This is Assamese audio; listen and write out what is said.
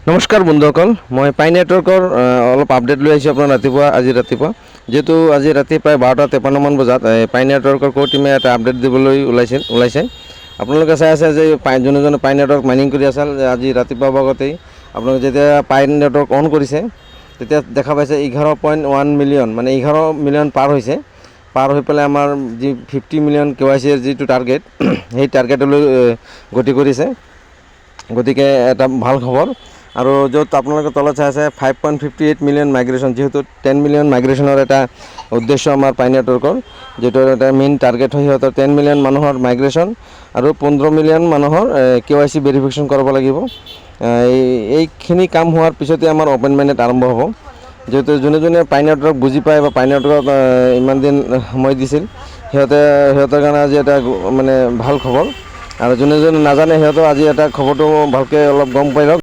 নমস্কাৰ বন্ধুসকল, মই পাই নেটৱৰ্কৰ অলপ আপডেট লৈ আহিছোঁ আপোনাৰ আজি ৰাতিপুৱা যেহেতু আজি ৰাতি প্ৰায় 12:53 মান বজাত পাই নেটৱৰ্কৰ কোৰ টিমে এটা আপডেট দিবলৈ ওলাইছে। আপোনালোকে চাই আছে যে যোনে পাই নেটৱৰ্ক মাইনিং কৰি আছিল আজি ৰাতিপুৱা ভাগতেই আপোনালোকে যেতিয়া পাই নেটৱৰ্ক অন কৰিছে তেতিয়া দেখা পাইছে 11.1 মিলিয়ন, মানে 11 মিলিয়ন পাৰ হৈছে। পাৰ হৈ পেলাই আমাৰ যি 50 মিলিয়ন KYCৰ যিটো টাৰ্গেট সেই টাৰ্গেটলৈ গতি কৰিছে। গতিকে এটা ভাল খবৰ। আৰু য'ত আপোনালোকে তলত চাই আছে 5.58 মিলিয়ন মাইগ্ৰেশ্যন, যিহেতু 10 মিলিয়ন মাইগ্ৰেশ্যনৰ এটা উদ্দেশ্য আমাৰ পাই নেটৱৰ্কৰ, যিটো এটা মেইন টাৰ্গেট হয় সিহঁতৰ 10 মিলিয়ন মানুহৰ মাইগ্ৰেশ্যন আৰু 15 মিলিয়ন মানুহৰ KYC ভেৰিফিকেশ্যন কৰিব লাগিব। এইখিনি কাম হোৱাৰ পিছতে আমাৰ অ'পেন মাইনেট আৰম্ভ হ'ব। যেহেতু যোনে পাই নেটৱৰ্ক বুজি পায় বা পাই নেটৱৰ্কত ইমান দিন সময় দিছিল সিহঁতৰ কাৰণে আজি এটা মানে ভাল খবৰ। আৰু যোনে নাজানে সিহঁতৰ আজি এটা খবৰটো ভালকৈ অলপ গম পাই লওক।